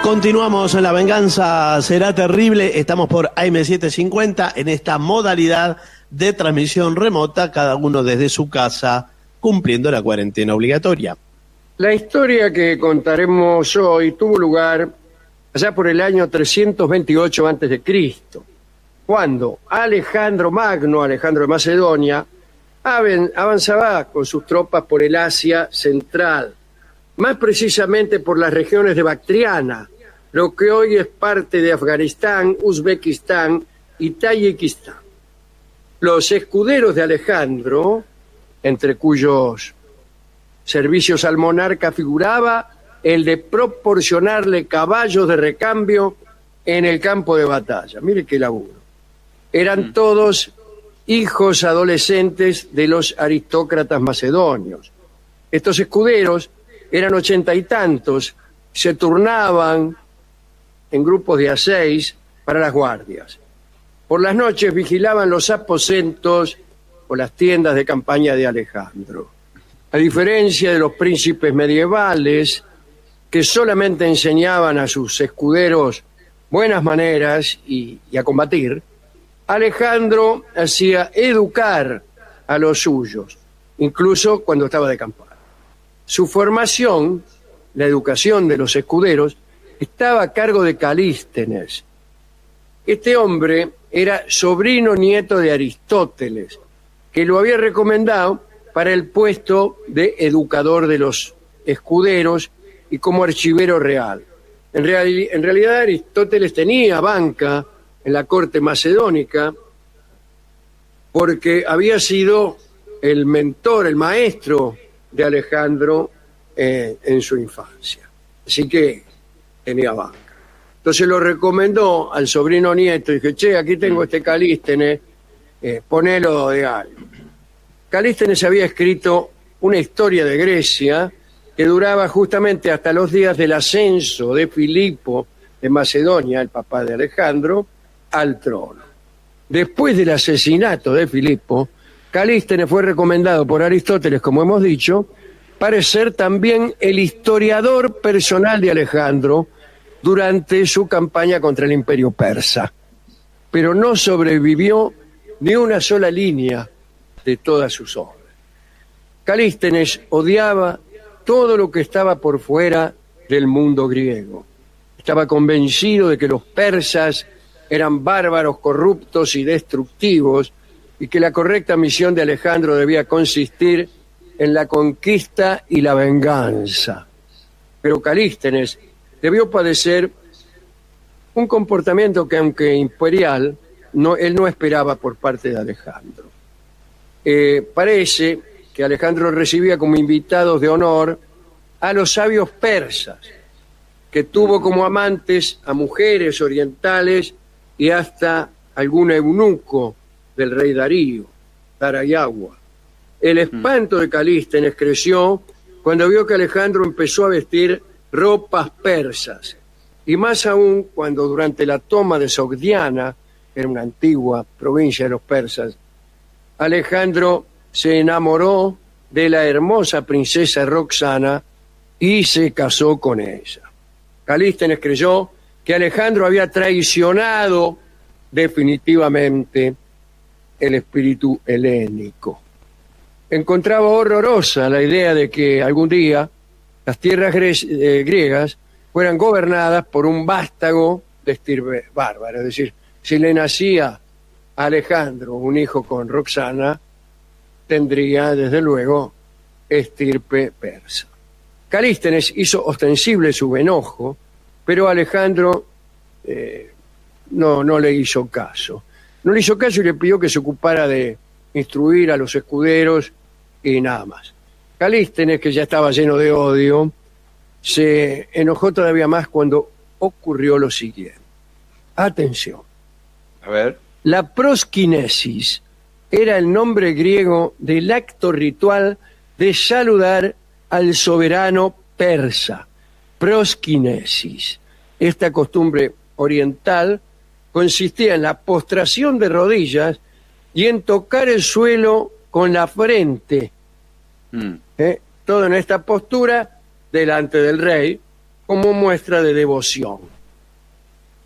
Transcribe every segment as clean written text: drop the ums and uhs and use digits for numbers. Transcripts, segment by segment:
Continuamos en La Venganza Será Terrible. Estamos por AM750 en esta modalidad de transmisión remota, cada uno desde su casa, cumpliendo la cuarentena obligatoria. La historia que contaremos hoy tuvo lugar allá por el año 328 a.C., cuando Alejandro Magno, Alejandro de Macedonia, avanzaba con sus tropas por el Asia Central, más precisamente por las regiones de Bactriana, lo que hoy es parte de Afganistán, Uzbekistán y Tayikistán. Los escuderos de Alejandro, entre cuyos servicios al monarca figuraba el de proporcionarle caballos de recambio en el campo de batalla. Mire qué laburo. Eran todos hijos adolescentes de los aristócratas macedonios. Estos escuderos eran 80 y tantos, se turnaban en grupos de a 6 para las guardias. Por las noches vigilaban los aposentos o las tiendas de campaña de Alejandro. A diferencia de los príncipes medievales, que solamente enseñaban a sus escuderos buenas maneras y a combatir, Alejandro hacía educar a los suyos, incluso cuando estaba de campaña. Su formación, la educación de los escuderos, estaba a cargo de Calístenes. Este hombre era sobrino nieto de Aristóteles, que lo había recomendado para el puesto de educador de los escuderos y como archivero real. En realidad Aristóteles tenía banca en la corte macedónica porque había sido el mentor, el maestro de Alejandro en su infancia. Así que tenía banca. Entonces lo recomendó al sobrino nieto y dije, che, aquí tengo este Calístenes, ponelo de algo. Calístenes había escrito una historia de Grecia que duraba justamente hasta los días del ascenso de Filipo de Macedonia, el papá de Alejandro, al trono. Después del asesinato de Filipo, Calístenes fue recomendado por Aristóteles, como hemos dicho, para ser también el historiador personal de Alejandro durante su campaña contra el imperio persa. Pero no sobrevivió ni una sola línea de todas sus obras. Calístenes odiaba todo lo que estaba por fuera del mundo griego. Estaba convencido de que los persas eran bárbaros, corruptos y destructivos, y que la correcta misión de Alejandro debía consistir en la conquista y la venganza. Pero Calístenes debió padecer un comportamiento que, aunque imperial, él no esperaba por parte de Alejandro. Parece que Alejandro recibía como invitados de honor a los sabios persas, que tuvo como amantes a mujeres orientales y hasta algún eunuco del rey Darío, Darayagua. El espanto de Calístenes creció cuando vio que Alejandro empezó a vestir ropas persas, y más aún cuando durante la toma de Sogdiana, que era una antigua provincia de los persas, Alejandro se enamoró de la hermosa princesa Roxana y se casó con ella. Calístenes creyó que Alejandro había traicionado definitivamente el espíritu helénico. Encontraba horrorosa la idea de que algún día las tierras griegas fueran gobernadas por un vástago de estirpe bárbara. Es decir, si le nacía a Alejandro un hijo con Roxana, tendría desde luego estirpe persa. Calístenes hizo ostensible su enojo, pero Alejandro no le hizo caso. No le hizo caso y le pidió que se ocupara de instruir a los escuderos y nada más. Calístenes, que ya estaba lleno de odio, se enojó todavía más cuando ocurrió lo siguiente. Atención. A ver. La prosquinesis era el nombre griego del acto ritual de saludar al soberano persa. Prosquinesis. Esta costumbre oriental consistía en la postración de rodillas y en tocar el suelo con la frente. Todo en esta postura delante del rey, como muestra de devoción.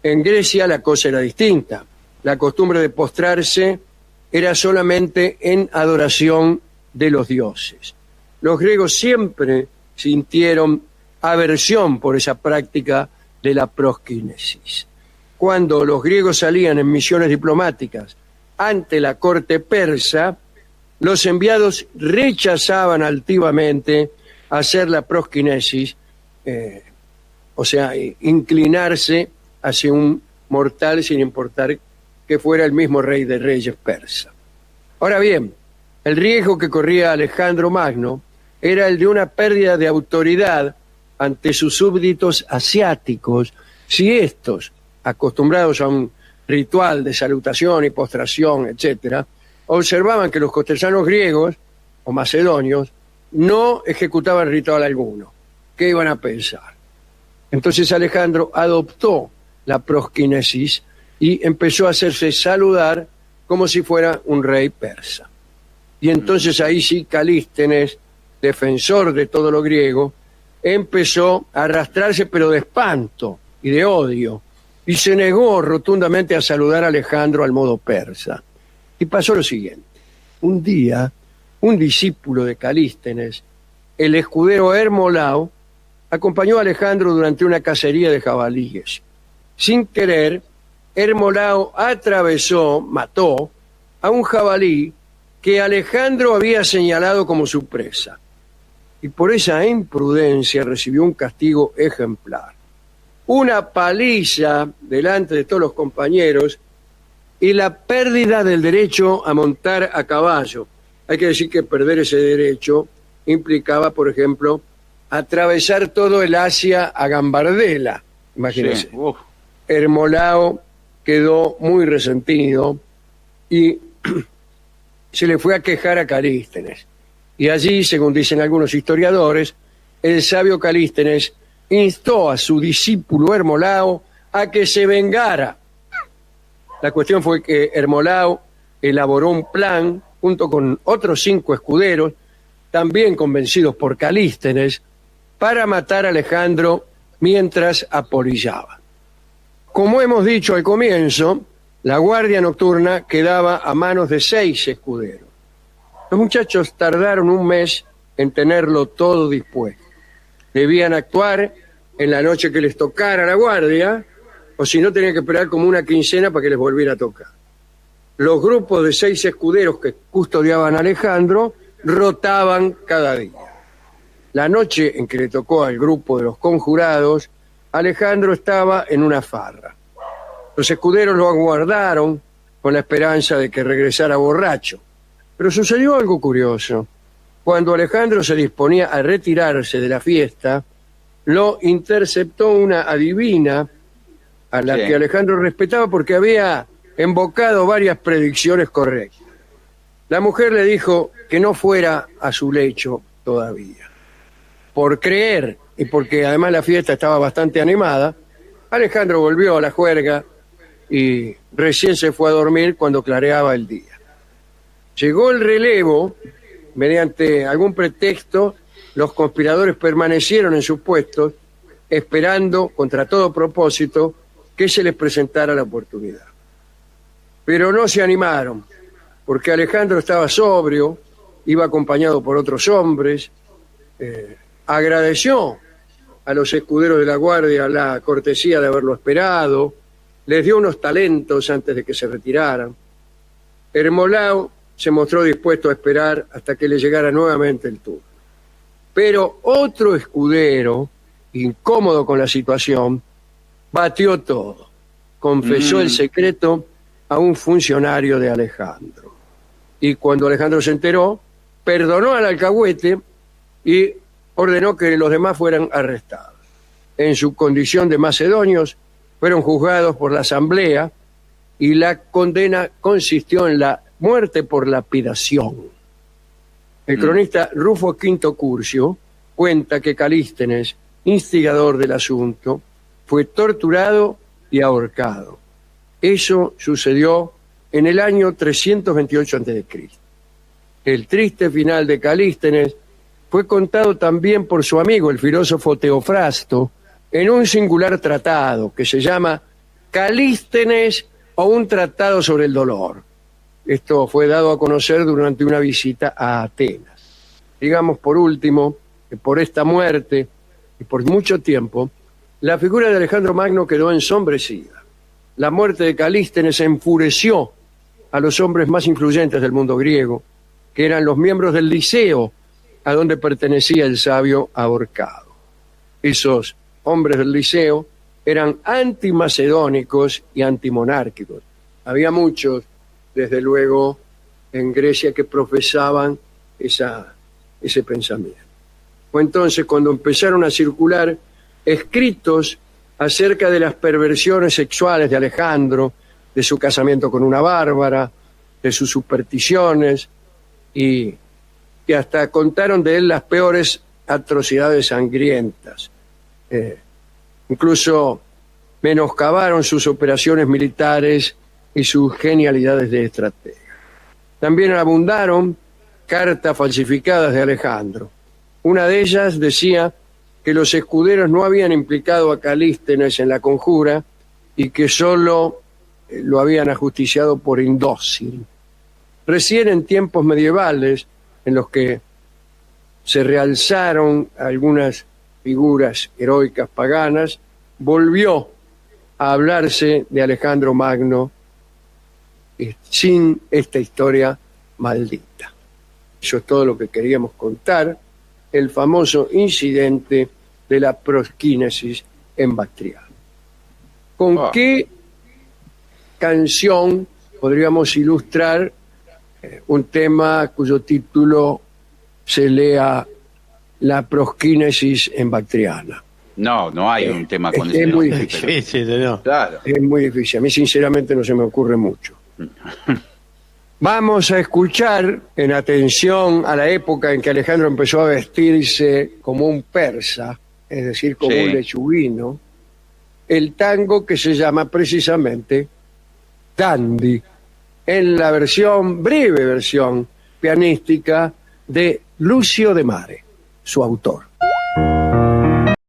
En Grecia la cosa era distinta. La costumbre de postrarse era solamente en adoración de los dioses. Los griegos siempre sintieron aversión por esa práctica de la prosquínesis. Cuando los griegos salían en misiones diplomáticas ante la corte persa, los enviados rechazaban altivamente hacer la prosquínesis, o sea, inclinarse hacia un mortal sin importar que fuera el mismo rey de reyes persa. Ahora bien, el riesgo que corría Alejandro Magno era el de una pérdida de autoridad ante sus súbditos asiáticos si estos, acostumbrados a un ritual de salutación y postración, etc., observaban que los cortesanos griegos o macedonios no ejecutaban ritual alguno. ¿Qué iban a pensar? Entonces Alejandro adoptó la prosquínesis y empezó a hacerse saludar como si fuera un rey persa. Y entonces ahí sí Calístenes, defensor de todo lo griego, empezó a arrastrarse pero de espanto y de odio, y se negó rotundamente a saludar a Alejandro al modo persa. Y pasó lo siguiente. Un día, un discípulo de Calístenes, el escudero Hermolao, acompañó a Alejandro durante una cacería de jabalíes. Sin querer, Hermolao mató a un jabalí que Alejandro había señalado como su presa. Y por esa imprudencia recibió un castigo ejemplar. Una paliza delante de todos los compañeros y la pérdida del derecho a montar a caballo. Hay que decir que perder ese derecho implicaba, por ejemplo, atravesar todo el Asia a Gambardella. Imagínense. Sí. Hermolao quedó muy resentido y se le fue a quejar a Calístenes. Y allí, según dicen algunos historiadores, el sabio Calístenes instó a su discípulo Hermolao a que se vengara. La cuestión fue que Hermolao elaboró un plan junto con otros 5 escuderos, también convencidos por Calístenes, para matar a Alejandro mientras apolillaba. Como hemos dicho al comienzo, la guardia nocturna quedaba a manos de 6 escuderos. Los muchachos tardaron un mes en tenerlo todo dispuesto. Debían actuar en la noche que les tocara la guardia, o si no tenían que esperar como una quincena para que les volviera a tocar. Los grupos de 6 escuderos que custodiaban a Alejandro rotaban cada día. La noche en que le tocó al grupo de los conjurados, Alejandro estaba en una farra. Los escuderos lo aguardaron con la esperanza de que regresara borracho. Pero sucedió algo curioso. Cuando Alejandro se disponía a retirarse de la fiesta, lo interceptó una adivina a la que Alejandro respetaba porque había embocado varias predicciones correctas. La mujer le dijo que no fuera a su lecho todavía. Por creer, y porque además la fiesta estaba bastante animada, Alejandro volvió a la juerga y recién se fue a dormir cuando clareaba el día. Llegó el relevo, mediante algún pretexto, los conspiradores permanecieron en sus puestos, esperando, contra todo propósito, que se les presentara la oportunidad. Pero no se animaron, porque Alejandro estaba sobrio, iba acompañado por otros hombres, agradeció a los escuderos de la guardia la cortesía de haberlo esperado, les dio unos talentos antes de que se retiraran. Hermolao se mostró dispuesto a esperar hasta que le llegara nuevamente el turno. Pero otro escudero, incómodo con la situación, batió todo. Confesó el secreto a un funcionario de Alejandro. Y cuando Alejandro se enteró, perdonó al alcahuete y ordenó que los demás fueran arrestados. En su condición de macedonios, fueron juzgados por la asamblea y la condena consistió en la muerte por lapidación. El cronista Rufo V Curcio cuenta que Calístenes, instigador del asunto, fue torturado y ahorcado. Eso sucedió en el año 328 a.C. El triste final de Calístenes fue contado también por su amigo, el filósofo Teofrasto, en un singular tratado que se llama Calístenes o un tratado sobre el dolor. Esto fue dado a conocer durante una visita a Atenas. Digamos, por último, que por esta muerte y por mucho tiempo, la figura de Alejandro Magno quedó ensombrecida. La muerte de Calístenes enfureció a los hombres más influyentes del mundo griego, que eran los miembros del Liceo, a donde pertenecía el sabio ahorcado. Esos hombres del Liceo eran antimacedónicos y antimonárquicos. Había muchos, desde luego, en Grecia que profesaban ese pensamiento. Fue entonces cuando empezaron a circular escritos acerca de las perversiones sexuales de Alejandro, de su casamiento con una bárbara, de sus supersticiones, y que hasta contaron de él las peores atrocidades sangrientas. Incluso menoscabaron sus operaciones militares y sus genialidades de estratega. También abundaron cartas falsificadas de Alejandro. Una de ellas decía que los escuderos no habían implicado a Calístenes en la conjura y que solo lo habían ajusticiado por indócil. Recién en tiempos medievales, en los que se realzaron algunas figuras heroicas paganas, volvió a hablarse de Alejandro Magno sin esta historia maldita. Eso es todo lo que queríamos contar, el famoso incidente de la prosquínesis en Bactriana. ¿Con qué canción podríamos ilustrar un tema cuyo título se lea La prosquínesis en Bactriana? No hay un tema con ese Es muy nombre, difícil. pero- Claro. Es muy difícil. A mí, sinceramente, no se me ocurre mucho. Vamos a escuchar, en atención a la época en que Alejandro empezó a vestirse como un persa, es decir, como Sí. un lechuguino, el tango que se llama precisamente Dandy, en la breve versión pianística de Lucio de Mare, su autor.